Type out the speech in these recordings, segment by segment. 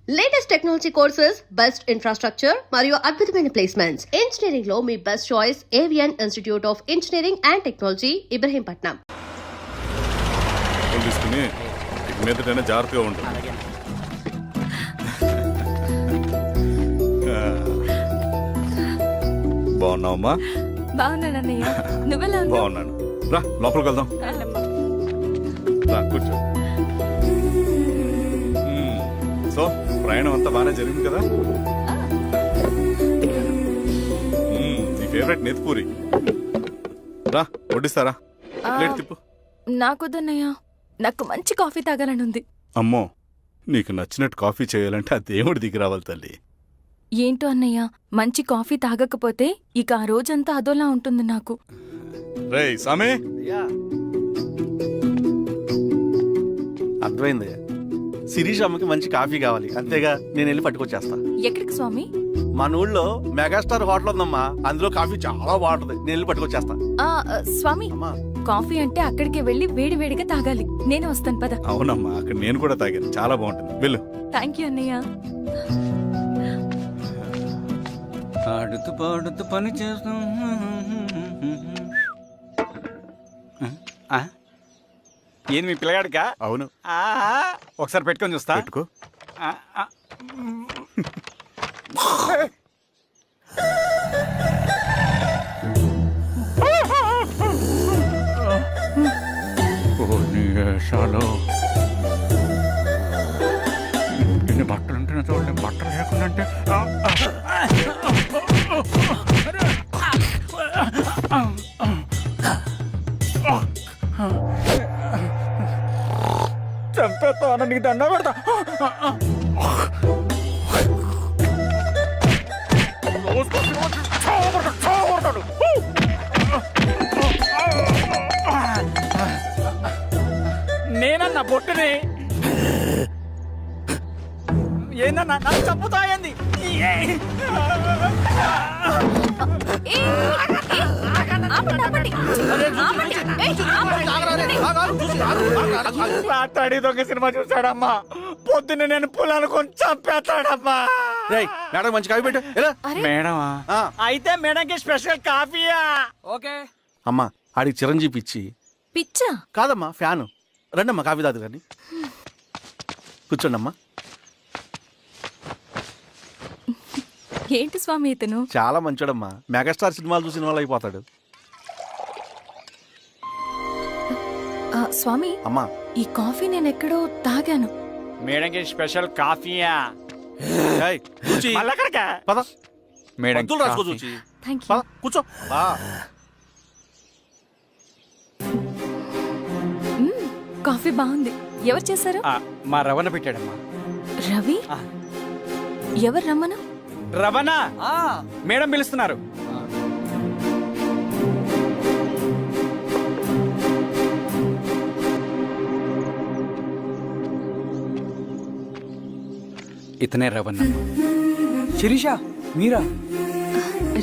Latest technology courses, best infrastructure మరియు అద్భుతమైన placements. Engineering లో మీ best choice AVN institute of engineering and technology, Ibrahimpatnam. తీసుకుని మీదటైనా జాగ్రత్తగా ఉంటుంది. బాగున్నావమ్మా? బాగున్నానన్నయ్య, నువ్వెలా ఉన్నావు? బాగున్నాను. రా లోపలికి వెళ్దాం. రా కూర్చో. సో ప్రయాణం అంతా బాగానే జరిగింది కదా? నీ ఫేవరెట్ నెత్తిపూరి. రా వడ్డిస్తారా? ప్లేట్ తిప్పు. నాకొద్దన్నయ్య, నాకు మంచి కాఫీ తాగాలని ఉంది. అమ్మో, నీకు నచ్చినట్టు కాఫీ చేయాలంటే ఆ దేవుడి దిగి రావాలి తల్లి. ఏంటో అన్నయ్య, మంచి కాఫీ తాగకపోతే ఇక ఆ రోజంతా అదోలా ఉంటుంది నాకు. రేయ్ సామే, అర్థమైంది. శిరీష్ అమ్మకి మంచి కాఫీ కావాలి, అంతేగా నేను వెళ్ళి పట్టుకొచ్చేస్తా. ఎక్కడికి స్వామి? మన ఊళ్ళో మెగాస్టార్ హోటల్ ఉందమ్మా, అందులో కాఫీ చాలా బాగుంటది, నేను వెళ్ళి పట్టుకొచ్చేస్తా. స్వామి, అమ్మా కాఫీ అంటే అక్కడికి వెళ్ళి వేడి వేడిగా తాగాలి. నేను వస్తాను పద. అవునమ్మా, అక్కడ నేను కూడా తాగాను, చాలా బాగుంటుంది. వెళ్ళు. థ్యాంక్ యూ అన్నయ్య. ఆడుతూ పాడుతూ పని చేస్తాం. ఏంది మీ పిల్లగాడికా? అవును. ఒకసారి పెట్టుకొని చూస్తా. పెట్టుకో. ఎన్ని బట్టలు ఉంటున్నా చూడండి, బట్టలు లేకుండా అంటే చంపేస్తాను, నీకు దండ పెడతా. నేనన్నా బొట్టుని ఏందన్నా నన్ను చంపుతాయంది. రాత్రి దొంగ సినిమా చూసాడమ్మా, పొద్దున్న నేను పొలాన్ని కొంచెం చంపేస్తాడమ్మా. మేడం మంచి కాఫీ పెట్టు. మేడమా? అయితే మేడంకి స్పెషల్ కాఫీయా? ఓకే అమ్మా, ఆడికి చిరంజీవి పిచ్చి. పిచ్చా? కాదమ్మా, ఫ్యాను. రండమ్మా కాఫీ తాదు కానీ. కూర్చోండి అమ్మా. ఏంటి స్వామి ఇతను? చాలా మంచోడమ్మా, మెగాస్టార్ సినిమాలు చూసిన వాళ్ళు అయిపోతాడు. స్వామి, అమ్మా ఈ కాఫీ నేను ఎక్కడో తాగాను. మేడంకి స్పెషల్ కాఫీయా? మళ్ళక్కడికా? పద మేడం రాసుకో చూచి. Thank you. పద కూర్చో. కాఫీ బాగుంది. ఎవరు చేశారు? మా రవణ పెట్టాడమ్మా. రవి? ఎవరు రమ్మను? రవణ మేడం పిలుస్తున్నారు. ఇతనే రవణ. శిరీష, మీరా?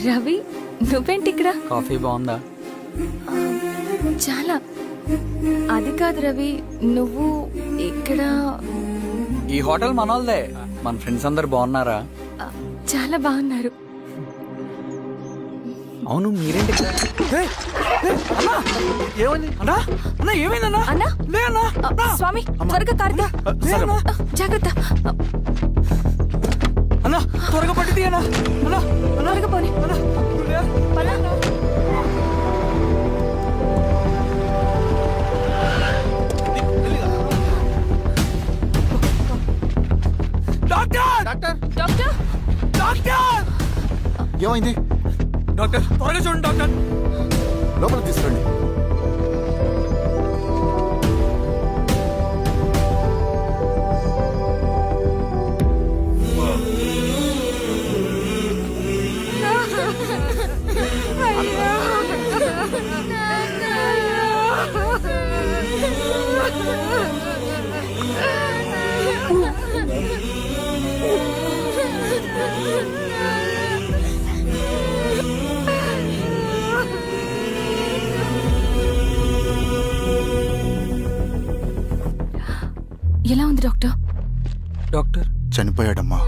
రవి, నువ్వేంటి ఇక్కడ? కాఫీ బాగుందా? చాలా. అది కాదు రవి, నువ్వు ఇక్కడ. ఈ హోటల్ మనోల్దే. మన ఫ్రెండ్స్ అందరు బాగున్నారా? చాలా బాగున్నారు. అవును, మీరేంటి ఇక్కడ? ఏమైంది అన్నా, అన్నా ఏమైందన్నా? అన్నా? లే అన్నా. స్వామి, త్వరగా కార్తీ. జాగ్రత్త. అన్నా త్వరగా పట్టిది అన్నా. అన్నా త్వరగా పోనీ. డాక్టర్! Doctor doctor! డాక్టర్! ఏమైంది? డాక్టర్ త్వరగా చూడండి డాక్టర్. లోపలికి తీసుకురండి. చనిపోయాడమ్మా.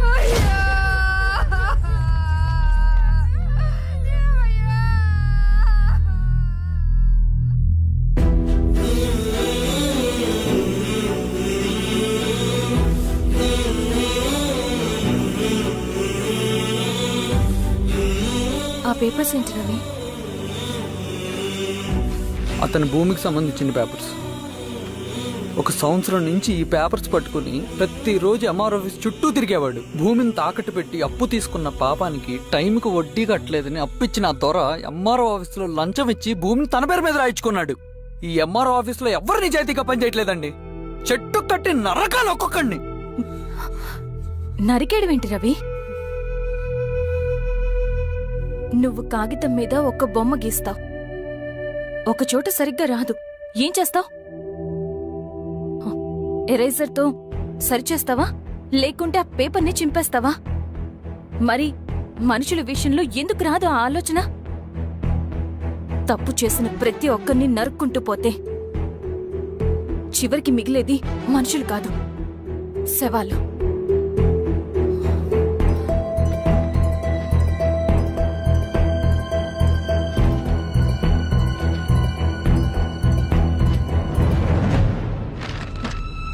ఆ పేపర్స్ ఏంటి రవి? అతని భూమికి సంబంధించిన పేపర్స్. ఒక సంవత్సరం నుంచి ఈ పేపర్స్ పట్టుకుని ప్రతిరోజు ఎంఆర్ ఆఫీస్ చుట్టూ తిరిగేవాడు. భూమిని తాకట్టు పెట్టి అప్పు తీసుకున్న పాపానికి టైంకి వడ్డీ కట్టలేదని అప్పిచ్చిన ఆ దొర ఎంఆర్ఓ ఆఫీసులో లంచం ఇచ్చి భూమిని తన పేరు మీద రాయించుకున్నాడు. ఈ ఎంఆర్ఓ ఆఫీసులో ఎవరు నిజాయితీగా పనిచేయట్లేదండి. చెట్టు కట్టి నరకాలి ఒక్కొక్కడిని. నరికేయడం ఏంటి రవి? నువ్వు కాగితం మీద ఒక బొమ్మ గీస్తావు, ఒక చోట సరిగ్గా రాదు, ఏం చేస్తావు? ఎరేజర్తో సరిచేస్తావా, లేకుంటే ఆ పేపర్ని చింపేస్తావా? మరి మనుషుల విషయంలో ఎందుకు రాదు ఆ ఆలోచన? తప్పు చేసిన ప్రతి ఒక్కరిని నరుక్కుంటూ పోతే చివరికి మిగిలేది మనుషులు కాదు, శవాలు.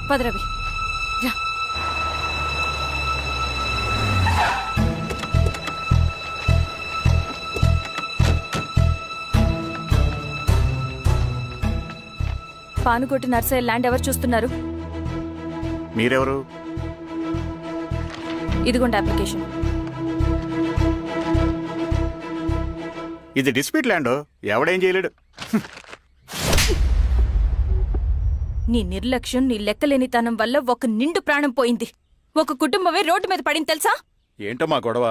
పదరవి రా. పానుకోటి నర్సయ్య ల్యాండ్ ఎవరు చూస్తున్నారు? మీరెవరు? ఇదిగోండి అప్లికేషన్. ఇది డిస్ప్యూట్ ల్యాండ్, ఎవడేం చేయలేడు. నీ నిర్లక్ష్యం, నీ లెక్కలేనితనం వల్ల ఒక నిండు ప్రాణం పోయింది. ఒక కుటుంబమే రోడ్డు మీద పడింది తెలుసా? ఏంటమ్మా గొడవ?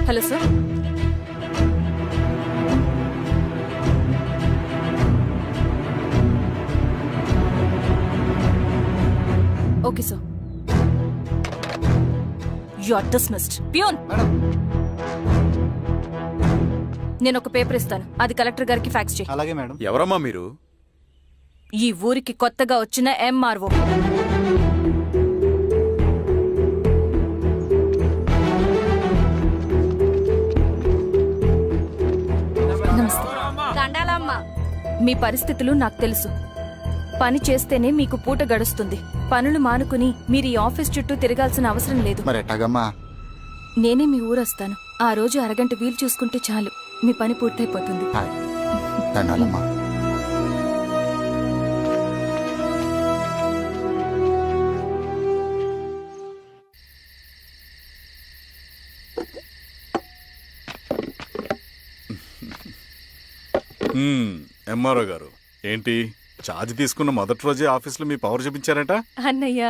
Hello sir. Okay sir. You are dismissed. Peon, నేను ఒక పేపర్ ఇస్తాను, అది కలెక్టర్ గారికి ఫ్యాక్స్ చేయి. అలాగే మేడం. ఎవరమ్మా మీరు? ఈ ఊరికి కొత్తగా వచ్చిన ఎంఆర్ఓ. నమస్తే. మీ పరిస్థితులు నాకు తెలుసు. పని చేస్తేనే మీకు పూట గడుస్తుంది. పనులు మానుకుని మీరు ఈ ఆఫీస్ చుట్టూ తిరగాల్సిన అవసరం లేదు. మరి ఎట్టాగమ్మా? నేనే మీ ఊరొస్తాను. ఆ రోజు అరగంట వీలు చూసుకుంటే చాలు, మీ పని పూర్తయిపోతుంది. దండాలమ్మా. ఎంఆర్ఓ గారు ఏంటి ఛార్జ్ తీసుకున్న మొదటి రోజే ఆఫీస్లో మీ పవర్ చూపించారట? అన్నయ్య,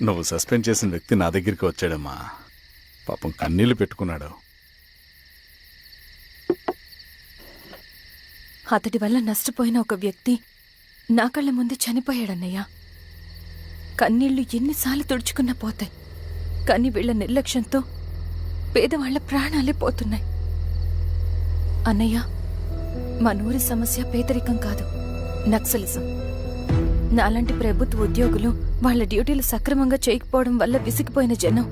నువ్వు సస్పెండ్ చేసిన వ్యక్తి నా దగ్గరికి వచ్చాడమ్మా. పాపం కన్నీళ్లు పెట్టుకున్నాడు. అతడి వల్ల నష్టపోయిన ఒక వ్యక్తి నా కళ్ళ ముందు చనిపోయాడన్నయ్య. కన్నీళ్లు ఎన్నిసార్లు తుడుచుకున్నా పోతాయి, కానీ వీళ్ల నిర్లక్ష్యంతో పేదవాళ్ల ప్రాణాలే పోతున్నాయి. అన్నయ్య, మా నూరి సమస్య పేదరికం కాదు, నక్సలిజం. నాలాంటి ప్రభుత్వ ఉద్యోగులు వాళ్ళ డ్యూటీలు సక్రమంగా చేయకపోవడం వల్ల విసిగిపోయిన జనం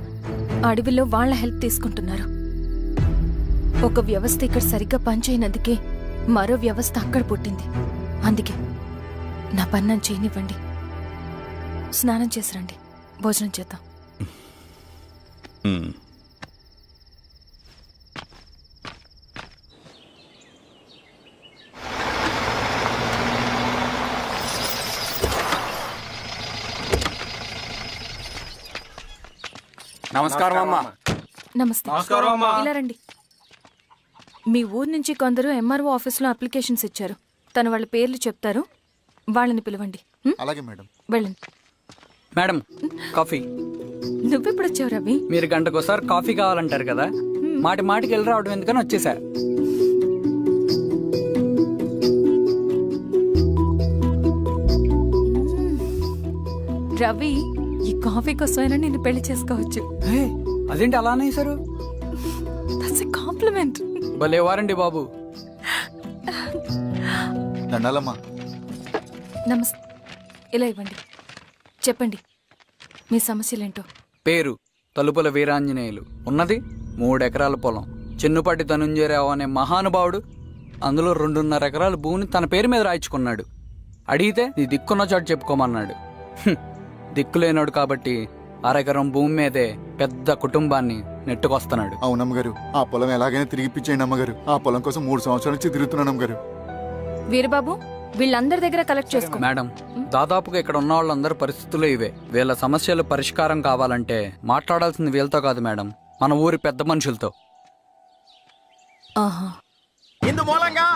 అడవిలో వాళ్ల హెల్ప్ తీసుకుంటున్నారు. ఒక వ్యవస్థ ఇక్కడ సరిగ్గా పనిచేయనందుకే మరో వ్యవస్థ అక్కడ పుట్టింది. అందుకే నా పన్నం చేయనివ్వండి. స్నానం చేసిరండి, భోజనం చేద్దాం. నమస్కారం అమ్మా. నమస్తే. ఇలా రండి. మీ ఊరు నుంచి కొందరు ఎంఆర్ఓ ఆఫీస్లో అప్లికేషన్స్ ఇచ్చారు. తను వాళ్ళ పేర్లు చెప్తారు, వాళ్ళని పిలవండి. అలాగే మేడం. వెళ్ళండి. Madam, coffee. నువ్వెప్పుడు వచ్చావు రవి? మీరు గంటకోసారి కాఫీ కావాలంటారు కదా, మాటి మాటికి వెళ్ళి రావడం ఎందుకని వచ్చేసా. రవి, ఈ కాఫీ కోసమైనా నేను పెళ్లి చేసుకోవచ్చు. అదేంటి అలా అనేసారు? That's a compliment. భలే వారండి బాబు. దండాలమ్మా. నమస్తే. ఇలా ఇవ్వండి. చెప్పండి మీ సమస్యలేంటో. పేరు తలుపుల వీరాంజనేయులు. ఉన్నది 3 ఎకరాల పొలం. చిన్నుపాటి ధనుంజయరావు అనే మహానుభావుడు అందులో 2.5 ఎకరాల భూమిని తన పేరు మీద రాయించుకున్నాడు. అడిగితే నీ దిక్కున్న చోటు చెప్పుకోమన్నాడు. దిక్కులేనాడు కాబట్టి 1/2 ఎకరం భూమి మీదే పెద్ద కుటుంబాన్ని నెట్టుకొస్తున్నాడు. అవునమ్మగారు, ఆ పొలం ఎలాగైనా తిరిగి ఇప్పించేయండి అమ్మగారు. ఆ పొలం కోసం 3 సంవత్సరాల నుంచి తిరుగుతున్నాను అమ్మగారు. వీరబాబు వీళ్ళందరి దగ్గర కలెక్ట్ చేసుకో. మేడం, దాదాపుగా ఇక్కడ ఉన్న వాళ్ళందరి పరిస్థితులు ఇవే. వీళ్ళ సమస్యలు పరిష్కారం కావాలంటే మాట్లాడాల్సింది వీళ్ళతో కాదు మేడం, మన ఊరి పెద్ద మనుషులతో. ఆహా. ఇందు మూలంగా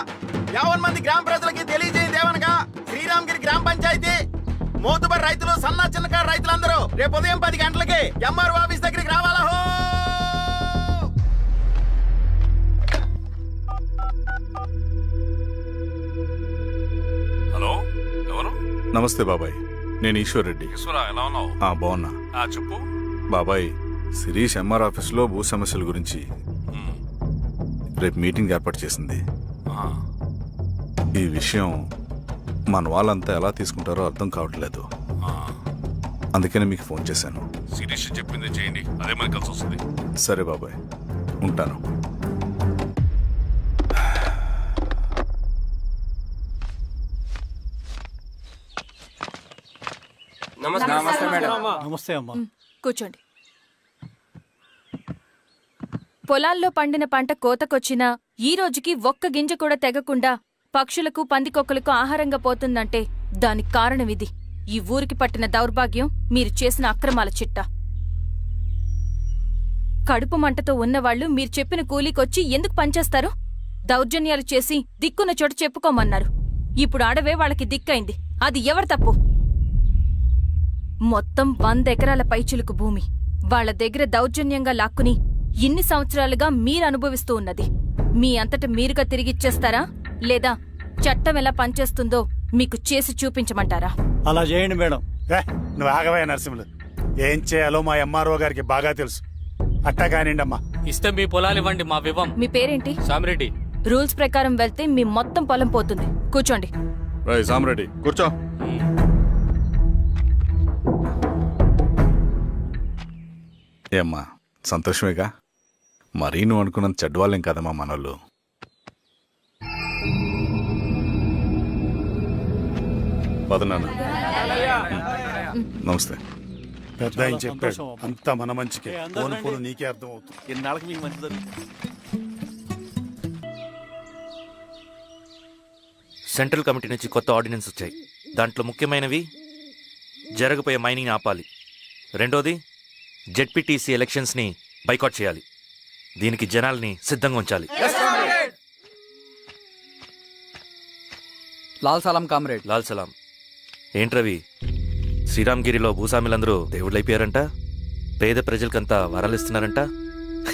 50 మంది గ్రామ ప్రజలకి తెలియజేయదేవనగా శ్రీరామగిరి గ్రామ పంచాయతీ మోతుబరి రైతులు, సన్న చిన్నకారు రైతులందరూ రేపు ఉదయం 10 గంటలకి ఎంఆర్ఓ ఆఫీస్ దగ్గరికి రావాలా. హలో, ఎవరు? నమస్తే బాబాయ్, నేను ఈశ్వర్ రెడ్డి. ఎలా ఉన్నావు? బాగున్నా. చెప్పు. బాబాయ్, శిరీష్ ఎంఆర్ ఆఫీస్లో భూ సమస్యల గురించి రేపు మీటింగ్ ఏర్పాటు చేసింది. ఈ విషయం మన వాళ్ళంతా ఎలా తీసుకుంటారో అర్థం కావట్లేదు. అందుకనే మీకు ఫోన్ చేశాను. శిరీష్ చెప్పింది చేయండి, అదే మనకి కలిసి వస్తుంది. సరే బాబాయ్, ఉంటాను. నమస్తే అమ్మా. కూర్చోండి. పొలాల్లో పండిన పంట కోతకొచ్చినా ఈ రోజుకి ఒక్క గింజ కూడా తెగకుండా పక్షులకు, పందికొక్కలకు ఆహారంగా పోతుందంటే దానికి కారణం ఇది. ఈ ఊరికి పట్టిన దౌర్భాగ్యం మీరు చేసిన అక్రమాల చిట్టా. కడుపు మంటతో ఉన్నవాళ్లు మీరు చెప్పిన కూలీకొచ్చి ఎందుకు పనిచేస్తారు? దౌర్జన్యాలు చేసి దిక్కున్న చోట చెప్పుకోమన్నారు. ఇప్పుడు ఆడవే వాళ్ళకి దిక్కైంది. అది ఎవరి తప్పు? మొత్తం 100 ఎకరాల పైచిలుకు భూమి వాళ్ల దగ్గర దౌర్జన్యంగా లాక్కుని ఇన్ని సంవత్సరాలుగా మీరు అనుభవిస్తూ ఉన్నది. మీ అంతట మీరుగా తిరిగిచ్చేస్తారా, లేదా చట్టం ఎలా పనిచేస్తుందో మీకు చేసి చూపించమంటారా? అలా చేయండి మేడం. నువ్వు ఆగవే నరసింహులు. ఏం చేయాలో మా ఎంఆర్ఓ గారికి బాగా తెలుసు. అట్టా కానివ్వండి అమ్మా. ఇస్తే మీ పొలాలు ఇవ్వండి, మా వివం. మీ పేరేంటి? సామిరెడ్డి. రూల్స్ ప్రకారం వెళ్తే మీ మొత్తం పొలం పోతుంది. కూర్చోండి. సామిరెడ్డి కూర్చో. ఏమ్మా, సంతోషమేగా? మరీ నువ్వు అనుకున్నంత చెడ్డవాళ్ళేం కదమ్మా మనోళ్ళు. పదనాన్న. నమస్తే. పెద్ద ఆయన చెప్పాడు, అంతా మన మంచికే. పోను పోను నీకే అర్థం అవుతుంది. ఎన్నాళ్ళకి మీకు మంచి జరుగుతుంది. సెంట్రల్ కమిటీ నుంచి కొత్త ఆర్డినెన్స్ వచ్చాయి. దాంట్లో ముఖ్యమైనవి జరగబోయే మైనింగ్ ఆపాలి. రెండోది జెడ్పీటీసీ ఎలక్షన్స్ని బైకాట్ చేయాలి. దీనికి జనాల్ని సిద్ధంగా ఉంచాలి. లాల్ సలాం కామ్రేడ్. లాల్ సలాం. ఏంట్రవి, శ్రీరామగిరిలో భూస్వాములందరూ దేవుళ్ళైపోయారంట, పేద ప్రజలకంతా వరాలు ఇస్తున్నారంట.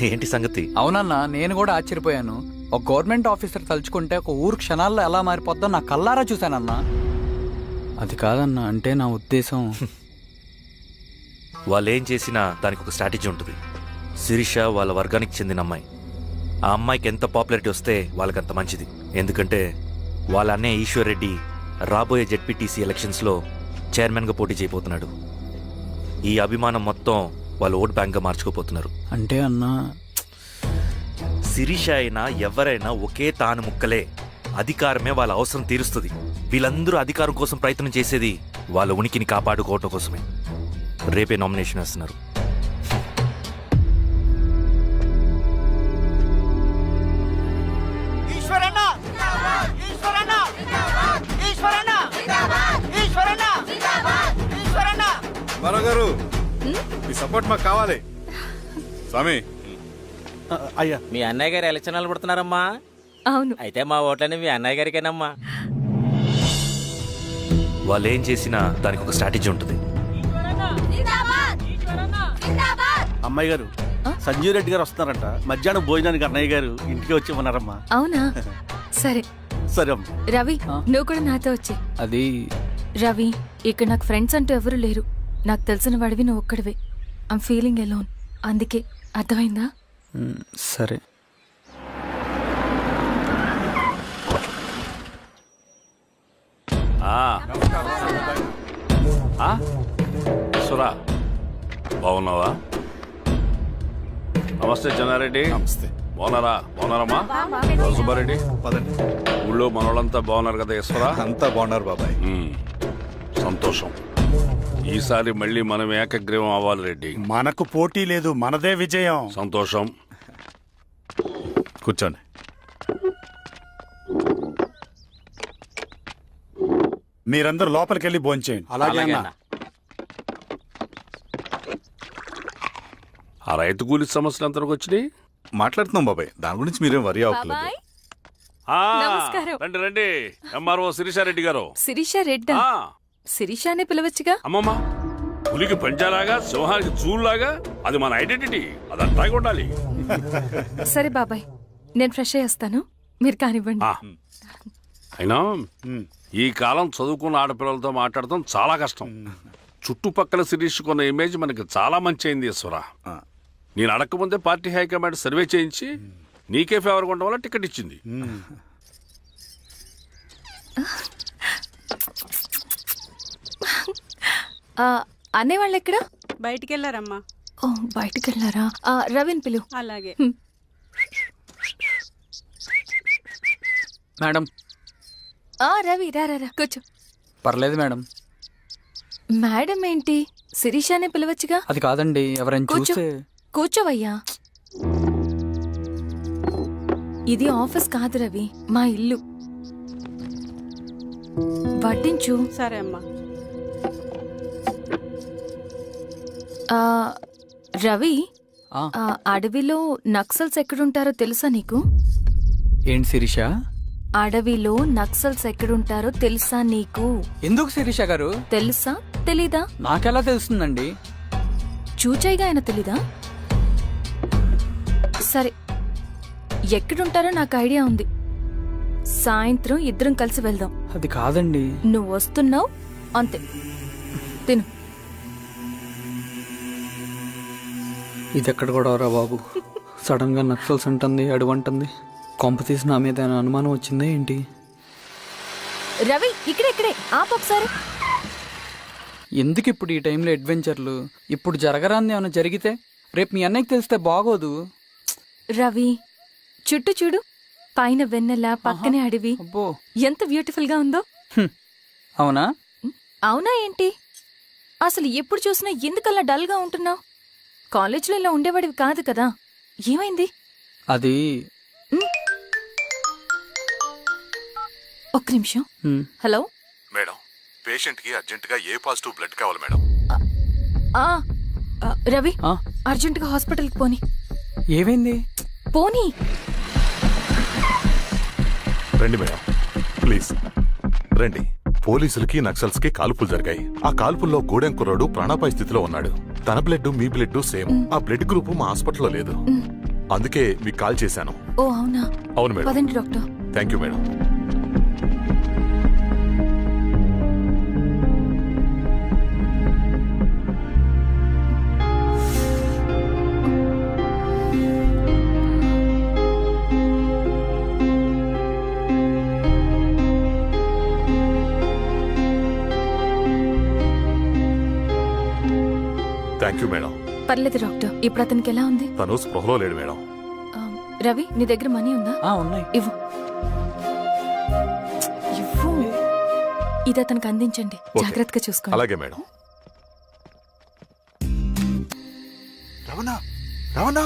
ఏంటి సంగతి? అవునన్నా, నేను కూడా ఆశ్చర్యపోయాను. ఒక గవర్నమెంట్ ఆఫీసర్ తలుచుకుంటే ఒక ఊరు క్షణాల్లో ఎలా మారిపోద్దో నా కల్లారా చూశానన్నా. అది కాదన్నా, అంటే నా ఉద్దేశం వాళ్ళు ఏం చేసినా దానికి ఒక స్ట్రాటజీ ఉంటుంది. శిరీష వాళ్ళ వర్గానికి చెందిన అమ్మాయి. ఆ అమ్మాయికి ఎంత పాపులారిటీ వస్తే వాళ్ళకంత మంచిది. ఎందుకంటే వాళ్ళ అన్నయ్య ఈశ్వర్ రెడ్డి రాబోయే జెడ్పీటీసీ ఎలక్షన్స్లో చైర్మన్గా పోటీ చేయబోతున్నాడు. ఈ అభిమానం మొత్తం వాళ్ళు ఓట్ బ్యాంక్గా మార్చుకోపోతున్నారు. అంటే అన్నా, శిరీష అయినా ఎవరైనా ఒకే తాను ముక్కలే. అధికారమే వాళ్ళ అవసరం తీరుస్తుంది. వీళ్ళందరూ అధికారం కోసం ప్రయత్నం చేసేది వాళ్ళ ఉనికిని కాపాడుకోవటం కోసమే. రేపే నామినేషన్ వేస్తున్నారు. గారు, మీ సపోర్ట్ మాకు కావాలి. స్వామి, అయ్యా, మీ అన్నయ్య గారు ఎలక్షన్ నిలబడుతున్నారమ్మా. అవును. అయితే మా ఓట్లని మీ అన్నయ్య గారికేనమ్మా. వాళ్ళు ఏం చేసినా దానికి ఒక స్ట్రాటజీ ఉంటుంది. అమ్మాయి గారు, సంజీవ్ రెడ్డి గారు వస్తున్నారంట. మధ్యాహ్నం భోజనానికి అన్నయ్య గారు ఇంటికి వచ్చి ఉన్నారమ్మా. అవునా? సరే సరే అమ్మ. రవి, నువ్వు కూడా నాతో వచ్చే. అది రవి, ఇక్కడ నాకు ఫ్రెండ్స్ అంటూ ఎవరు లేరు. నాకు తెలిసిన వాడివి నువ్వు ఒక్కడివే. I'm feeling alone. అందుకే, అర్థమైందా? సరే. సురా బాగున్నావా? నమస్తే చెన్నారెడ్డి. నమస్తే. బాగున్నారమ్మా? సుబ్బారెడ్డి పదండి. ఊళ్ళో మనోళ్ళంతా బాగున్నారు కదా ఈశ్వరా? అంతా బాగున్నారు బాబాయ్. సంతోషం. ఈసారి మళ్ళీ మనం ఏకగ్రీవం అవ్వాలి రెడ్డి. మనకు పోటీ లేదు, మనదే విజయం. సంతోషం. కూర్చోండి. మీరందరూ లోపలికెళ్ళి భోంచేయండి. అలాగే అన్న. ఆ రైతు కూలి సమస్యలు ఎంతవరకు వచ్చినాయి? మాట్లాడుతున్నాం బాబాయ్, దాని గురించి మీరేం వరి అవ్వట్లేదు. బాబాయ్ ఆ, నమస్కారం. రండి రండి. ఎంఆర్ఓ శిరీషారెడ్డి గారు. శిరీష రెడ్డా? ఆ, శిరీష అనే పిలవచ్చుగా. అమ్మమ్మ, పులికి పంచాలాగా సింహానికి చూలాగా అది మన ఐడెంటిటీ, అది అట్టాగే ఉండాలి. సరే బాబాయ్, నేను ఫ్రెష్ అయ్యేస్తాను, మీరు కానివ్వండి. ఆ, అయినా ఈ కాలం చదువుకున్న ఆడపిల్లలతో మాట్లాడటం చాలా కష్టం. చుట్టుపక్కల శిరీష్ కొన్న ఇమేజ్ మనకి చాలా మంచి అయింది ఈశ్వర. నేను అడగకముందే పార్టీ హైకమాండ్ సర్వే చేయించి నీకే ఫేవర్గా ఉండడం వల్ల టికెట్ ఇచ్చింది. అన్నయ్య వాళ్ళు ఎక్కడ? బయటికి వెళ్ళారమ్మా. ఓ, బయటికి వెళ్ళారా? రవిని పిలు. అలాగే. మేడం. రవి రా రా రా, కూర్చో. పర్లేదు మేడం. మేడం ఏంటి, శిరీషానే పిలవచ్చుగా. అది కాదండి, ఎవరైనా కూర్చో. చూస్తే. కూర్చోవయ్యా. ఇది ఆఫీస్ కాదు రవి, మా ఇల్లు. వడ్డించు. సరే అమ్మా. రవి, ఆ, అడవిలో నక్సల్స్ ఎక్కడుంటారో తెలుసా నీకు? ఏంటి శిరీష? అడవిలో నక్సల్స్ ఎక్కడుంటారో తెలుసా నీకు? ఎందుకు శిరీష గారు? తెలుసా తెలీదా? నాకెలా తెలుస్తుందండి? చూచాయిగా ఆయన తెలీదా? సరే, ఎక్కడుంటారో నాకు ఐడియా ఉంది. సాయంత్రం ఇద్దరం కలిసి వెళ్దాం. అది కాదండి. నువ్వు వస్తున్నావు అంతే, తిను. ఇది ఎక్కడ కూడా రా బాబు. సడన్ గా నక్సల్స్ అంటుంది, అడువంటుంది. కొంప తీసి నా మీద ఏమైనా అనుమానం వచ్చిందే ఏంటి? రవి, ఇక్కడే ఆపొకసారి. ఎందుకు ఇప్పుడు ఈ టైంలో అడ్వెంచర్లు? ఇప్పుడు జరగరాంది ఏమైనా జరిగితే రేపు మీ అన్నయ్యకి తెలిస్తే బాగోదు. రవి, చుట్టూ చూడు, పైన వెన్నెల, పక్కనే అడవి. అబ్బో, ఎంత బ్యూటిఫుల్ గా ఉందో. అవునా? అవునా ఏంటి? అసలు ఎప్పుడు చూసినా ఎందుకలా డల్ గా ఉంటున్నావు? కాలేజీలో ఇలా ఉండేవాడివి కాదు కదా, ఏమైంది? అది ఒక్క నిమిషం. హలో మేడం, పేషెంట్ కి అర్జెంట్ గా ఏ పాజిటివ్ బ్లడ్ కావాలి మేడం. రవి, ఆ? అర్జెంటుగా హాస్పిటల్కి పోని. ఏమైంది? పోనీ. రండి మేడం, ప్లీజ్ రండి. పోలీసులకి నక్సల్స్ కి కాల్పులు జరిగాయి. ఆ కాల్పుల్లో గూడెం కుర్రాడు ప్రాణాపాయ స్థితిలో ఉన్నాడు. తన బ్లడ్ మీ బ్లడ్ సేమ్. ఆ బ్లడ్ గ్రూప్ మా హాస్పిటల్లో లేదు, అందుకే మీకు కాల్ చేశాను. ఓ అవునా? అవును మేడం. పదండి doctor. Thank you madam. Thank you madam. పర్లేదు డాక్టర్, ఇప్పుడు అతనికి ఎలా ఉంది? తను స్పృహలో లేడు మేడం. రవి, నీ దగ్గర మనీ ఉందా? ఉన్నాయి. ఇవ్వు. ఇవ్వు. ఇది అతనికి అందించండి, ఓకే. జాగ్రత్తగా చూసుకోండి. అలాగే మేడం. రవణ, రవణ.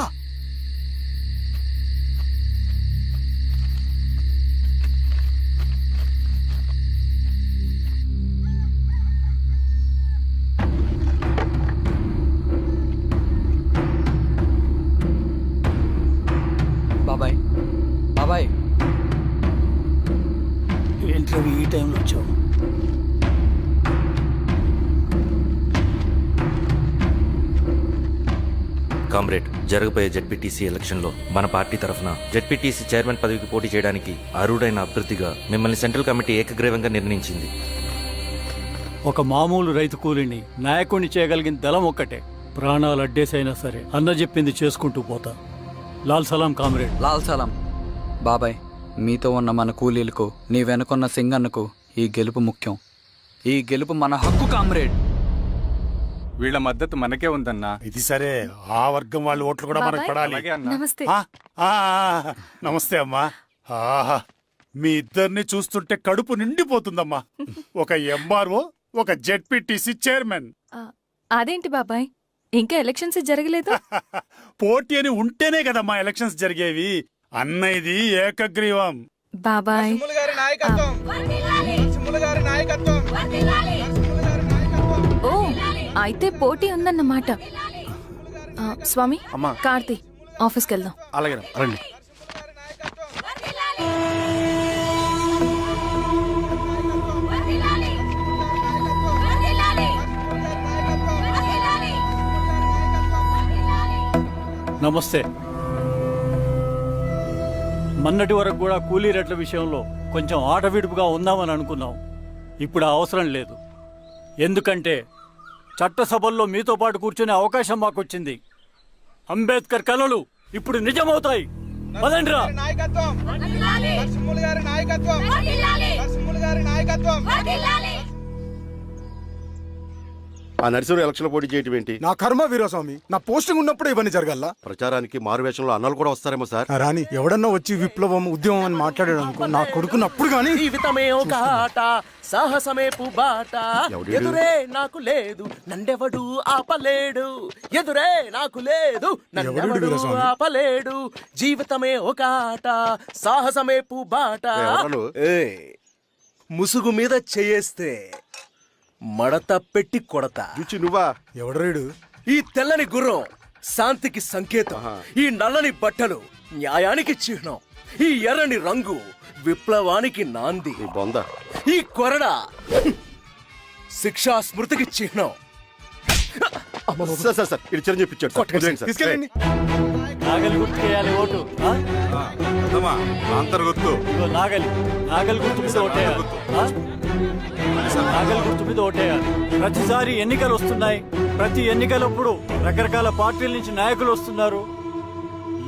బాబాయ్, బాబాయ్. ఏంటి రవి ఈ టైంలో వచ్చావు? కామ్రేడ్, జరగబోయే జెడ్పీటీసీ ఎలక్షన్లో మన పార్టీ తరఫున జెడ్పీటీసీ చైర్మన్ పదవికి పోటీ చేయడానికి అర్హుడైన అభ్యర్థిగా మిమ్మల్ని సెంట్రల్ కమిటీ ఏకగ్రీవంగా నిర్ణయించింది. ఒక మామూలు రైతు కూలిని నాయకుడిని చేయగలిగిన దళం ఒక్కటే. ప్రాణాలు అడ్డేసైనా సరే అన్న చెప్పింది చేసుకుంటూ పోతా. లాల్ సలాం కామ్రేడ్. లాల్ సలాం. బాబాయ్, మీతో ఉన్న మన కూలీలకు, నీ వెనుకున్న సింగన్నకు ఈ గెలుపు ముఖ్యం. ఈ గెలుపు మన హక్కు కామ్రేడ్. వీళ్ళ మద్దతు మనకే ఉందన్నా. ఇది సరే, ఆ వర్గం వాళ్ళ ఓట్లు కూడా మనకు పడాలి. నమస్తే. ఆ, ఆ, నమస్తే అమ్మా. ఆహా, మీ ఇద్దరిని చూస్తుంటే కడుపు నిండిపోతుందమ్మా. ఒక ఎంఆర్ఓ, ఒక జెడ్పీటీసీ చైర్మన్. అదేంటి బాబాయ్, ఇంకా ఎలక్షన్స్ జరగలేదు? పోటీ అని ఉంటేనే కదమ్మా ఎలక్షన్స్ జరిగేవి. అన్నయ్యది ఏకగ్రీవం. బాబాయ్, ఓ అయితే పోటీ ఉందన్నమాట. స్వామి, కార్తీ, ఆఫీస్కి వెళ్దాం. అలాగే రండి. నమస్తే. మొన్నటి వరకు కూడా కూలీ రేట్ల విషయంలో కొంచెం ఆటవిడుపుగా ఉందామని అనుకున్నాం. ఇప్పుడు ఆ అవసరం లేదు. ఎందుకంటే చట్టసభల్లో మీతో పాటు కూర్చునే అవకాశం మాకొచ్చింది. అంబేద్కర్ కలలు ఇప్పుడు నిజమవుతాయి. పదండ్రా. ఆ నర్సరీ ఎలక్షన్ పోటీ చేయటం ఏంటి? నా కర్మ వీరస్వామి, నా పోస్టింగ్ ఉన్నప్పుడు ఇవన్నీ జరగాల. ప్రచారానికి మారువేషంలో అన్నలు కూడా వస్తారేమో సార్. రాని ఎవడన్నా వచ్చి విప్లవం ఉద్యమం అని మాట్లాడాడు అనుకో, నా కొడుకుని అప్పుడు గానీ జీవితమే ఒక ఆట, సాహసమే పుబాట. ఎదురే నాకు లేదు, నన్నెవడు ఆపలేడు. ఎదురే నాకు లేదు, నన్నెవడు ఆపలేడు. జీవితమే ఒక ఆట, సాహసమే పుబాట. ముసుగు మీద చేయేస్తే మడత పెట్టి కొడతా. నువ్వా? ఎవడరీడు? ఈ తెల్లని గుర్రం శాంతికి సంకేతం. ఈ నల్లని బట్టలు న్యాయానికి చిహ్నం. ఈ ఎర్రని రంగు విప్లవానికి నాంది. ఈ కొరడ శిక్షా స్మృతికి చిహ్నం. సార్ ఇది చిరంజీవి పిచ్చాడు. తీసుకెళ్ళండి. నాగలి గుర్తుకేయాలి ఓటు. ఇదిగో నాగలి, నాగలి గుర్తు మీద ఓటేయాలి. నాగలి గుర్తు మీద ఓటేయాలి. ప్రతిసారి ఎన్నికలు వస్తున్నాయి. ప్రతి ఎన్నికలప్పుడు రకరకాల పార్టీల నుంచి నాయకులు వస్తున్నారు.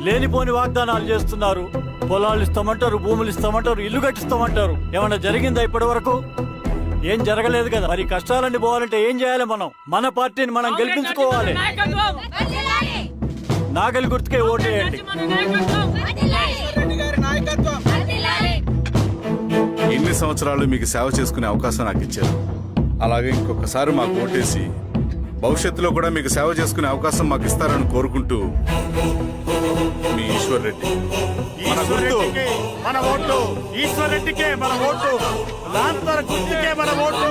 లేనిపోని వాగ్దానాలు చేస్తున్నారు. పొలాలు ఇస్తామంటారు, భూములు ఇస్తామంటారు, ఇల్లు కట్టిస్తామంటారు. ఏమన్నా జరిగిందా ఇప్పటి వరకు? ఏం జరగలేదు కదా. మరి కష్టాలన్నీ పోవాలంటే ఏం చేయాలి? మనం మన పార్టీని మనం గెలిపించుకోవాలి. నాగలి గుర్తుకే ఓటేయండి. ఇన్ని సంవత్సరాలు మీకు సేవ చేసుకునే అవకాశం నాకు ఇచ్చారు. అలాగే ఇంకొకసారి మాకు ఓటేసి భవిష్యత్తులో కూడా మీకు సేవ చేసుకునే అవకాశం మాకు ఇస్తారని కోరుకుంటూ, మీ ఈశ్వర్ రెడ్డి. మన ఓటు ఈశ్వర్ రెడ్డికే, మన ఓటు లాంతర్ గుర్తుకే, మన ఓటు.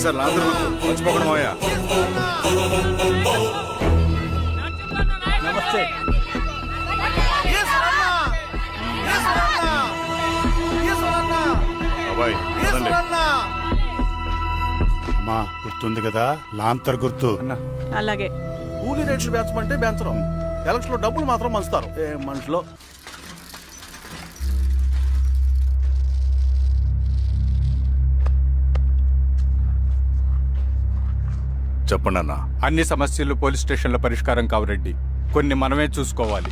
సార్ లాంతర్ మర్చిపోకుండా పోయా. నమస్తే. అమ్మా, గుర్తుంది కదా లాంతర్ గుర్తు. అలాగే. కూలీ రేట్లు పెంచమంటే పెంచడం, ఎలక్షన్ లో డబ్బులు మాత్రం పంచుతారు. ఏ మనుషులో. చెప్పండి అన్న. అన్ని సమస్యలు పోలీస్ స్టేషన్లో పరిష్కారం కావు రెడ్డి. కొన్ని మనమే చూసుకోవాలి.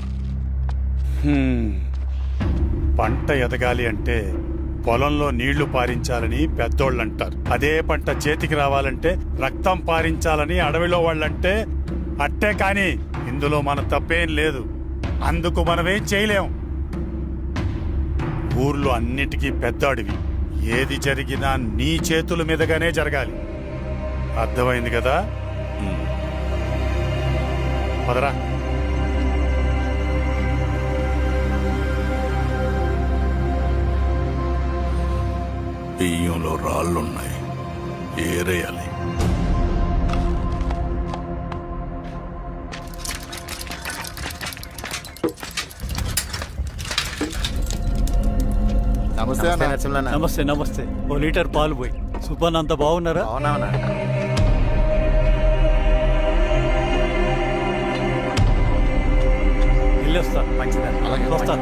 పంట ఎదగాలి అంటే పొలంలో నీళ్లు పారించాలని పెద్దోళ్ళు అంటారు. అదే పంట చేతికి రావాలంటే రక్తం పారించాలని అడవిలో వాళ్ళంటే అట్టే. కానీ ఇందులో మన తప్పేం లేదు. అందుకు మనమేం చేయలేం. ఊర్లో అన్నిటికీ పెద్దాడివి. ఏది జరిగినా నీ చేతుల మీదగానే జరగాలి. అర్థమైంది కదా? పదరా. బియ్యంలో రాళ్ళున్నాయి, ఏరేయాలి. నమస్తే నరసింహ. నమస్తే. నమస్తే. ఓ లీటర్ పాలు పోయి. సుబ్బన్ అంత బాగున్నారా? అవునా? వెళ్ళొస్తా. అలాగే వస్తా.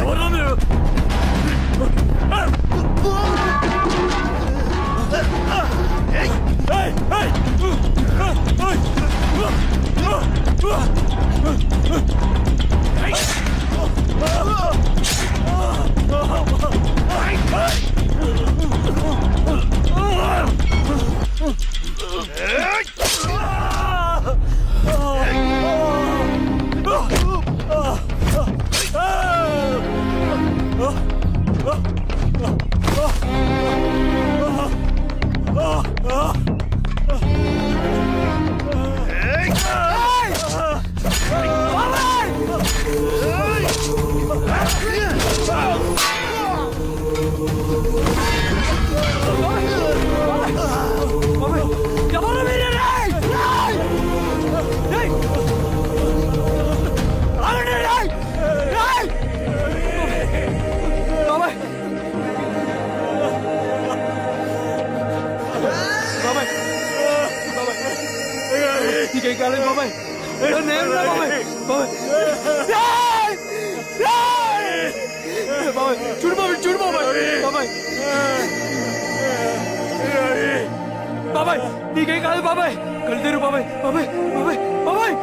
ఎవరు మీరు? నీకేం కాలేదు బాబాయ్. నేనున్నా బాబాయ్. బాబాయ్ చూడు బాబాయ్, చూడు బాబాయ్. బాబాయ్ బాబాయ్ నీకేం కాదు బాబాయ్. కళ్ళు తెరు బాబాయ్. బాబాయ్ బాబాయ్ బాబాయ్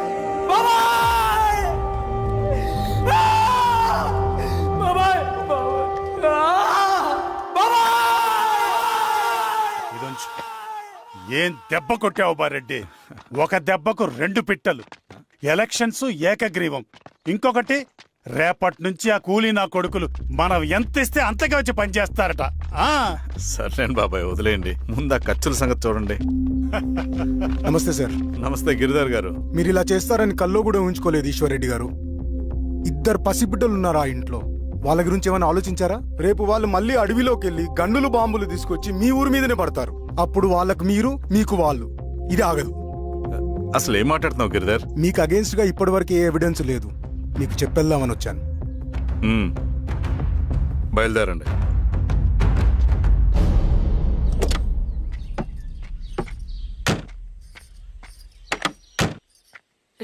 బాబాయ్ బాబాయ్ ఇదొంచు. ఏం దెబ్బ కొట్టావు బారెడ్డి? ఒక దెబ్బకు 2 పిట్టలు. ఎలక్షన్స్ ఏకగ్రీవం. ఇంకొకటి, రేపటి నుంచి ఆ కూలీ నా కొడుకులు మనం ఎంత ఇస్తే అంతగా వచ్చి పనిచేస్తారట. సర్లేండి బాబాయ్, వదిలేయండి. ముందు ఆ ఖర్చుల సంగతి చూడండి. నమస్తే సార్. నమస్తే గిరిధర్ గారు. మీరు ఇలా చేస్తారని కల్లో కూడా ఉంచుకోలేదు ఈశ్వర్రెడ్డి గారు. 2 పసిబిడ్డలు ఉన్నారు ఆ ఇంట్లో. వాళ్ళ గురించి ఏమైనా ఆలోచించారా? రేపు వాళ్ళు మళ్ళీ అడవిలోకి వెళ్ళి గన్నులు బాంబులు తీసుకొచ్చి మీ ఊరి మీదనే పడతారు. అప్పుడు వాళ్ళకు మీరు, మీకు వాళ్ళు. ఇది ఆగదు. అసలు ఏం మాట్లాడుతున్నావు గిరిధర్? మీకు అగేన్స్ట్ గా ఇప్పటివరకు ఏ ఎవిడెన్స్ లేదు. మీకు చెప్పేద్దామని వచ్చాను. బయలుదేరండి.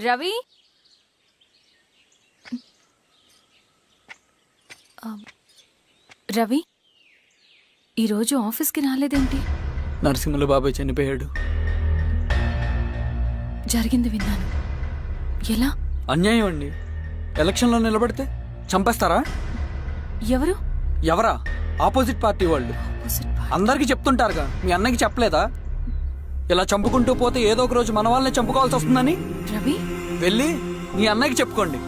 రవి, రవి ఈరోజు ఆఫీస్కి రాలేదేంటి? నరసింహుల బాబాయ్ చనిపోయాడు. జరిగింది విన్నాను. ఎలా? అన్యాయం అండి. ఎలక్షన్లో నిలబడితే చంపేస్తారా? ఎవరు? ఎవరా? ఆపోజిట్ పార్టీ వాళ్ళు. అందరికీ చెప్తుంటారుగా, మీ అన్నకి చెప్పలేదా? ఇలా చంపుకుంటూ పోతే ఏదో ఒక రోజు మన వాళ్ళని చంపుకోవాల్సి వస్తుందని. రవి, వెళ్ళి మీ అన్నకి చెప్పుకోండి.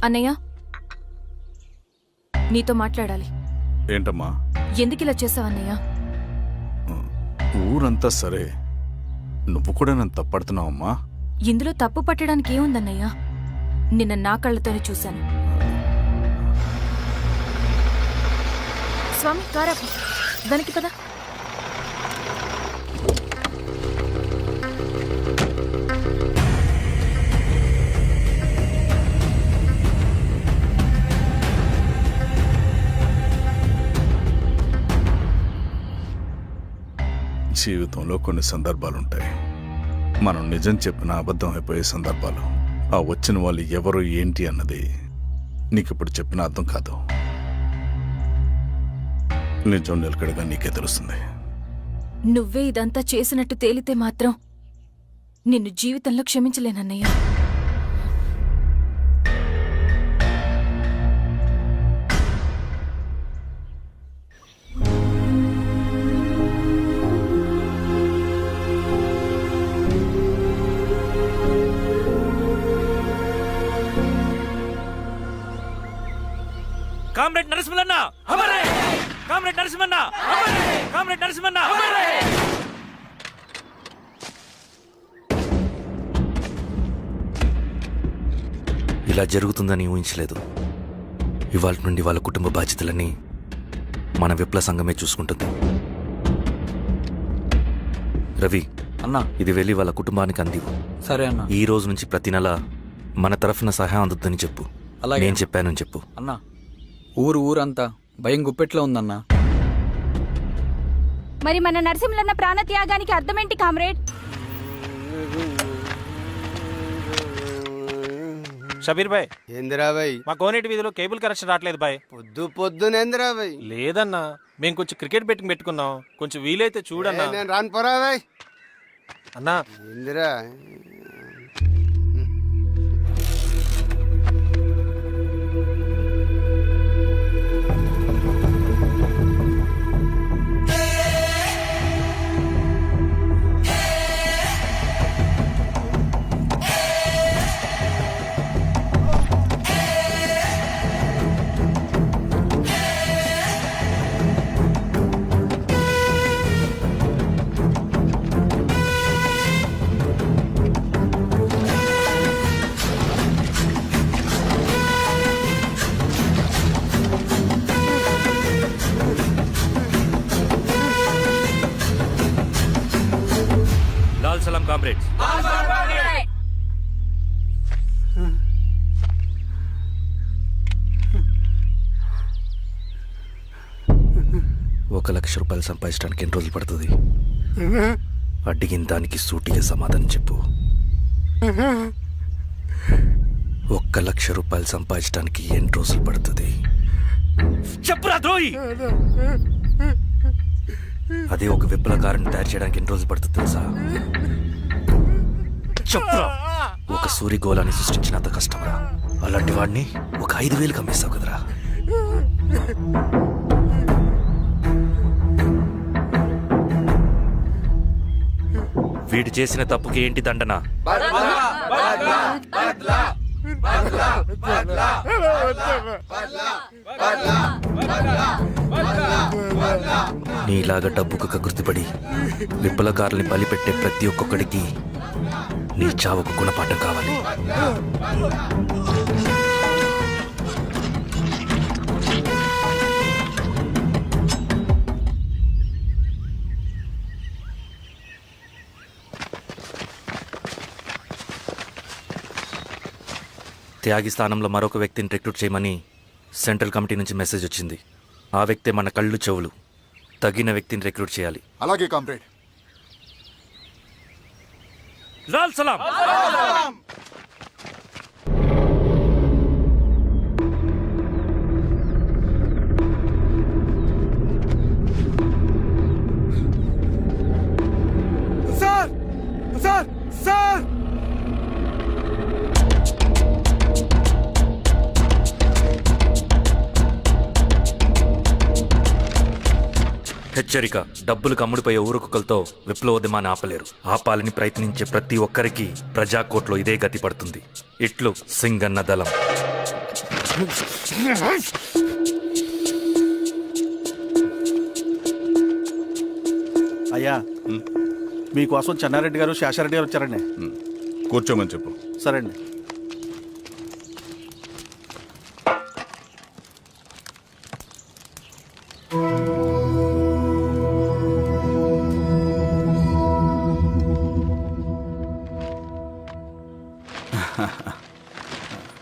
అన్నయ్య, నీతో మాట్లాడాలి. ఏంటమ్మా? ఎందుకు ఇలా చేసావన్నయ్య? ఊరంతా సరే, నువ్వు కూడా నన్ను తప్పడుతున్నావమ్మా. ఇందులో తప్పు పట్టడానికి ఏముందన్నయ్య? నిన్న నా కళ్ళతోనే చూశాను. స్వామి, కారాపు దానికి పద. జీవితంలో కొన్ని సందర్భాలుంటాయి. మనం నిజం చెప్పిన అబద్ధం అయిపోయే సందర్భాలు. ఆ వచ్చిన వాళ్ళు ఎవరు ఏంటి అన్నది నీకిప్పుడు చెప్పిన అర్థం కాదు. నిజం నిలకడగా నీకే తెలుస్తుంది. నువ్వే ఇదంతా చేసినట్టు తేలితే మాత్రం నిన్ను జీవితంలో క్షమించలేనన్నయ్య. Comrade Narasimhanna, comrade Narasimhanna, comrade Narasimhanna. ఇలా జరుగుతుందని ఊహించలేదు. ఇవాళ నుండి వాళ్ళ కుటుంబ బాధ్యతలన్నీ మన విప్లవ సంఘమే చూసుకుంటుంది. రవి అన్నా, ఇది వెళ్ళి వాళ్ళ కుటుంబానికి అందివు. సరే అన్నా. ఈ రోజు నుంచి ప్రతి నెల మన తరఫున సహాయం అందుతుందని చెప్పు. అలాగే. నేను చెప్పానని చెప్పు. అన్నా, ఊరంతా భయం గుప్పెట్లో ఉందన్నా. మరి మన నరసింహన్న ప్రాణత్యాగానికి అర్థమేంటి కామ్రేడ్? షబీర్ భాయ్, ఏందిరా భాయ్? మా కోనేటి వీధిలో కేబుల్ కనెక్షన్ రావట్లేదు భాయ్. పొద్దునేందిరా భాయ్? లేదన్నా, మేము కొంచెం క్రికెట్ బెట్టింగ్ పెట్టుకున్నాం. కొంచెం వీలైతే చూడన్నా. నేను రాను పోరా భాయ్. అన్నా, ఏందిరా? లాల్ సలాం కామ్రేడ్స్. 1,00,000 రూపాయలు సంపాదించడానికి ఎన్ని రోజులు పడుతుంది? అడిగిన దానికి సూటిగా సమాధానం చెప్పు. 1,00,000 రూపాయలు సంపాదించడానికి ఎన్ని రోజులు పడుతుంది? చెప్పురా ద్రోహి. అదే ఒక విప్లవకారుని తయారు చేయడానికి ఎన్ని రోజులు పడుతుంది తెలుసా? చెప్పురా. ఒక సూర్యగోళాన్ని సృష్టించినంత కష్టంరా. అలాంటి వాడిని ఒక 5,000 అమ్మేస్తావు కదరా. వీడు చేసిన తప్పుకి ఏంటి దండన? నీలాగా డబ్బుకు కకృతిపడి విప్లవకారుల్ని బలిపెట్టే ప్రతి ఒక్కొక్కడికి నీ చావుకు గుణపాఠం కావాలి. త్యాగి స్థానంలో మరొక వ్యక్తిని రిక్రూట్ చేయమని సెంట్రల్ కమిటీ నుంచి మెసేజ్ వచ్చింది. ఆ వ్యక్తే మన కళ్ళు చెవులు. తగిన వ్యక్తిని రిక్రూట్ చేయాలి. అలాగే కామ్రేడ్. లాల్ సలాం. సార్ సార్ సార్ హెచ్చరిక. డబ్బులకు అమ్ముడిపోయే ఊరుకుకలతో విప్లవోద్యమాన్ని ఆపలేరు. ఆపాలని ప్రయత్నించే ప్రతి ఒక్కరికి ప్రజాకోర్టులో ఇదే గతి పడుతుంది. ఇట్లు సింగన్న దళం. అయ్యా, మీకోసం చెన్నారెడ్డి గారు శేషారెడ్డి గారు వచ్చారండి. కూర్చోమని చెప్పు. సరే అండి.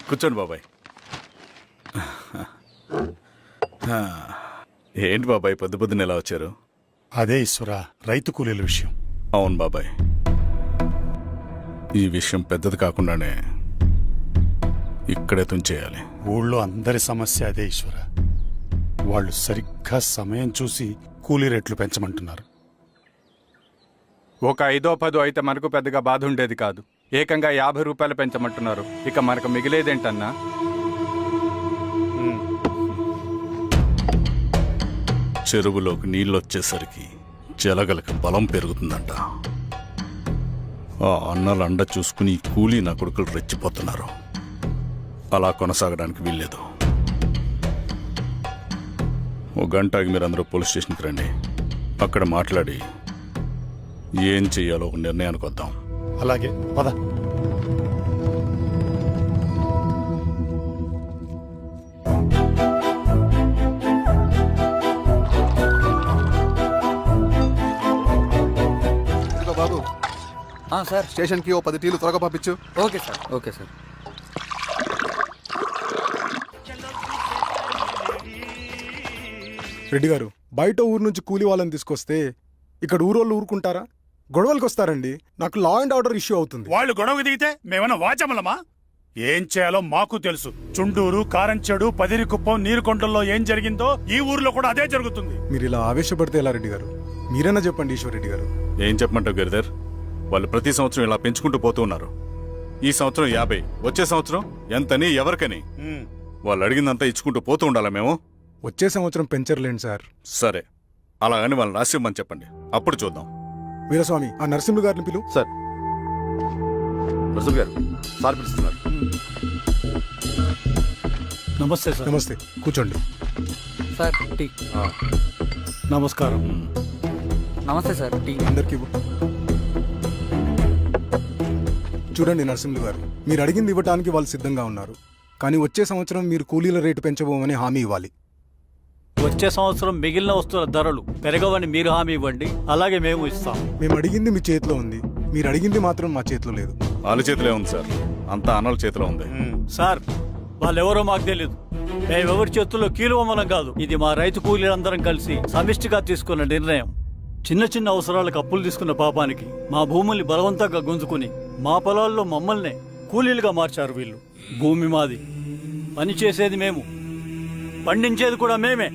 కూర్చోండి బాబాయ్. ఏంటి బాబాయ్ పొద్దు పొద్దున ఎలా వచ్చారు? అదే ఈశ్వర, రైతు కూలీల విషయం. అవును బాబాయ్, ఈ విషయం పెద్దది కాకుండానే ఇక్కడే తుంచేయాలి. ఊళ్ళో అందరి సమస్య అదే ఈశ్వర. వాళ్ళు సరిగ్గా సమయం చూసి కూలీ రేట్లు పెంచమంటున్నారు. ఒక 5-10 అయితే మనకు పెద్దగా బాధ ఉండేది కాదు. ఏకంగా 50 రూపాయలు పెంచమంటున్నారు. ఇక మనకు మిగిలేదేంటన్నా? చెరువులోకి నీళ్ళు వచ్చేసరికి జలగలకు బలం పెరుగుతుందంట. ఆ అన్నల అండ చూసుకుని కూలీ నా కొడుకులు రెచ్చిపోతున్నారు. అలా కొనసాగడానికి వీల్లేదు. ఓ గంటకి మీరందరూ పోలీస్ స్టేషన్కి రండి. అక్కడ మాట్లాడి ఏం చెయ్యాలో ఒక నిర్ణయానికి వద్దాం. అలాగే పద. బాబు సార్, స్టేషన్కి ఓ 10 టీలు త్వరగా పంపించు. Okay sir. Okay sir. Reddy గారు, బయట ఊరు నుంచి కూలీ వాళ్ళని తీసుకొస్తే ఇక్కడ ఊరోళ్ళు ఊరుకుంటారా? గొడవలకు వస్తారండి. నాకు లా అండ్ ఆర్డర్ ఇష్యూ అవుతుంది. వాళ్ళు గొడవకు దిగితే మేమన్నా వాచమలమా? ఏం చేయాలో మాకు తెలుసు. చుండూరు, కారంచెడు, పదిరికుప్పం, నీరుకొండల్లో ఏం జరిగిందో ఈ ఊర్లో కూడా అదే జరుగుతుంది. మీరు ఇలా ఆవేశపడితే ఎలా రెడ్డి గారు? మీరైనా చెప్పండి ఈశ్వర్ రెడ్డి గారు. ఏం చెప్పమంటావు గిరిధర్? వాళ్ళు ప్రతి సంవత్సరం ఇలా పెంచుకుంటూ పోతూ ఉన్నారు. ఈ సంవత్సరం 50, వచ్చే సంవత్సరం ఎంతని, ఎవరికని వాళ్ళు అడిగిందంతా ఇచ్చుకుంటూ పోతూ ఉండాలా మేము? వచ్చే సంవత్సరం పెంచర్లేండి సార్. సరే, అలాగని వాళ్ళని రాసిమ్మని చెప్పండి, అప్పుడు చూద్దాం. వీరస్వామి, ఆ నరసింహ గారిని పిలు. సార్, నరసింహ గారు సార్ పిలుస్తున్నారు. నమస్తే సార్. నమస్తే, కూర్చోండి. Sir tea. నమస్కారం. నమస్తే సార్. టీ అందరికీ ఇవ్వు. చూడండి నరసింహులు గారు, మీరు అడిగింది ఇవ్వటానికి వాళ్ళు సిద్ధంగా ఉన్నారు. కానీ వచ్చే సంవత్సరం మీరు కూలీల రేటు పెంచబోమని హామీ ఇవ్వాలి. వచ్చే సంవత్సరం మిగిలిన వస్తువుల ధరలు పెరగవని మీరు హామీ ఇవ్వండి, అలాగే మేము ఇస్తాం. మేము అడిగింది మీ చేతిలో ఉంది, మీరు అడిగింది మాత్రం మా చేతిలో లేదు. వాళ్ళ చేతిలో ఉంది సార్, అంతా అన్నల చేతిలో ఉంది. సార్, వాళ్ళెవరో మాకు తెలియదు. మేమెవరి చేతుల్లో కీలువమలం కాదు. ఇది మా రైతు కూలీలందరం కలిసి సమిష్టిగా తీసుకున్న నిర్ణయం. చిన్న చిన్న అవసరాలకు అప్పులు తీసుకున్న పాపానికి మా భూముల్ని బలవంతంగా గుంజుకుని మా పొలాల్లో మమ్మల్నే కూలీలుగా మార్చారు వీళ్ళు. భూమి మాది, పని చేసేది మేము, పండించేది కూడా మేమే.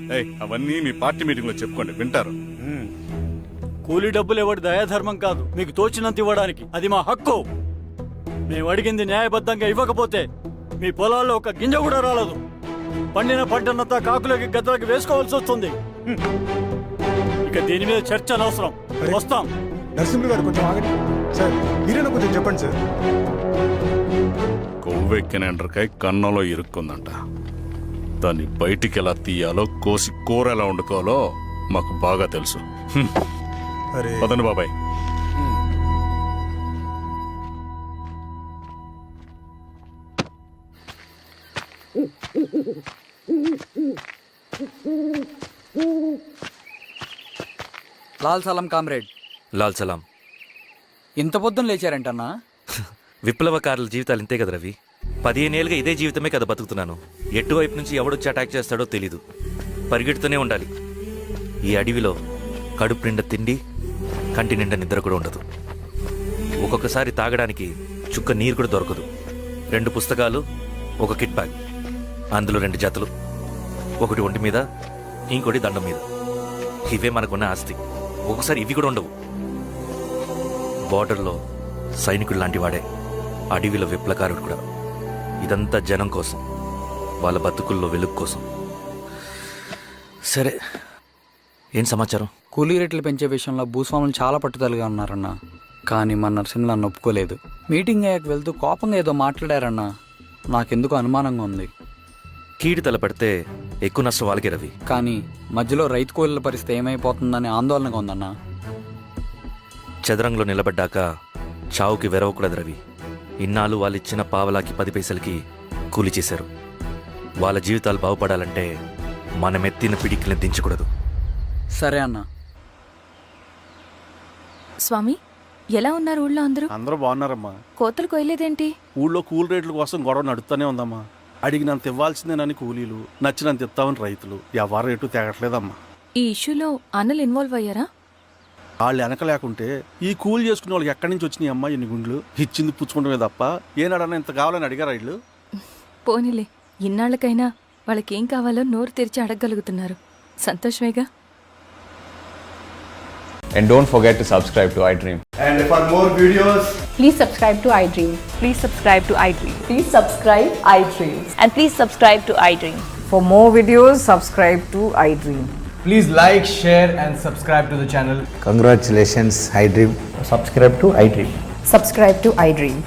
అవన్నీ మీ పార్టీ మీటింగ్ లో చెప్పుకోండి, వింటారు. కూలీ డబ్బులు ఎవరి దయాధర్మం కాదు, మీకు తోచినంత ఇవ్వడానికి అది మా హక్కు. మేము అడిగింది న్యాయబద్ధంగా ఇవ్వకపోతే మీ పొలాల్లో ఒక గింజ కూడా రాలదు. పండిన పంటనంతా కాకులకి గద్దలకి వేసుకోవాల్సి వస్తుంది. ఇక దీని మీద చర్చ అనవసరం. వస్తాం. నరసింహులు గారు కొంచెం ఆగండి సార్. మీరైనా కొంచెం చెప్పండి సార్. కొవ్వెక్కిన ఎండ్రకాయ కన్నంలో ఇరుక్కుందంట. దాన్ని బయటికి ఎలా తీయాలో, కోసి కూర ఎలా వండుకోవాలో మాకు బాగా తెలుసు. పదండి బాబాయ్. లాల్ సలాం కామ్రేడ్. లాల్ సలాం. ఇంత పొద్దున లేచారంటన్నా? విప్లవకారుల జీవితాలు ఇంతే కదా రవి. 15 ఏళ్ళుగా ఇదే జీవితమే కదా బతుకుతున్నాను. ఎటువైపు నుంచి ఎవడొచ్చి అటాక్ చేస్తాడో తెలీదు. పరిగెడుతూనే ఉండాలి. ఈ అడవిలో కడుపు నిండా తిండి, కంటి నిండా నిద్ర కూడా ఉండదు. ఒక్కొక్కసారి తాగడానికి చుక్క నీరు కూడా దొరకదు. 2 పుస్తకాలు, ఒక కిట్ బ్యాగ్, అందులో 2 జతలు, ఒకటి ఒంటి మీద, ఇంకోటి దండం మీద. ఇవే మనకున్న ఆస్తి. ఒక్కొక్కసారి ఇవి కూడా ఉండవు. బార్డర్లో సైనికుడు లాంటి వాడే, అడవిలో విప్లవకారుడు కూడా. ఇదంతా జనం కోసం, వాళ్ళ బతుకుల్లో వెలుగు కోసం. సరే, ఏం సమాచారం? కూలీ రేట్లు పెంచే విషయంలో భూస్వాములు చాలా పట్టుదలగా ఉన్నారన్నా. కానీ మన నరసింహులు నన్ను ఒప్పుకోలేదు. మీటింగ్ అయ్యాక వెళ్తూ కోపంగా ఏదో మాట్లాడారన్నా. నాకెందుకు అనుమానంగా ఉంది. కీడు తలపడితే ఎక్కువ నష్టం వాళ్ళకి రవి. కానీ మధ్యలో రైతు కూలీల పరిస్థితి ఏమైపోతుందని ఆందోళనగా ఉందన్నా. చదరంగంలో నిలబడ్డాక చావుకి వెరవకూడదు రవి. ఇన్నాళ్ళు వాళ్ళు ఇచ్చిన పావలాకి 10 పైసలకి కూలి చేశారు. వాళ్ళ జీవితాలు బాగుపడాలంటే మనమెత్తిన పిడికిని దించకూడదు. సరే అన్నా. స్వామి, ఎలా ఉన్నారు ఊళ్ళో అందరూ? అందరూ బాగున్నారమ్మా. కోతలు కొయ్యలేదేంటి? ఊళ్ళో కూలి రేట్ల కోసం గొడవ నడుస్తూనే ఉందమ్మా. అడిగినంత ఇవ్వాల్సిందేనని కూలీలు, నచ్చినంత ఇస్తామని రైతులు. ఎవరు రేటు తేగట్లేదమ్మా. ఈ ఇష్యూలో అన్నలు ఇన్వాల్వ్ అయ్యారా? వాళ్ళు వెనక లేకుంటే ఈ కూలి చేసుకునే వాళ్ళకి ఎక్కడి నుంచి వచ్చినాయి అమ్మా ఎన్ని గుండ్లు? ఇచ్చింది పుచ్చుకుంటమే తప్ప ఏనాడన్నా ఇంత కావాలని అడిగారు వీళ్ళు. పోనీలే, ఇన్నాళ్ళకైనా వాళ్ళకేం కావాలో నోరు తెరిచి అడగగలుగుతున్నారు. సంతోషమేగా. And don't forget to subscribe to iDream. And for more videos, please subscribe to iDream. Please subscribe to iDream. Please subscribe iDream. And please subscribe to iDream. For more videos, subscribe to iDream. Please like, share and subscribe to the channel. Congratulations, iDream. Subscribe to iDream. Subscribe to iDream.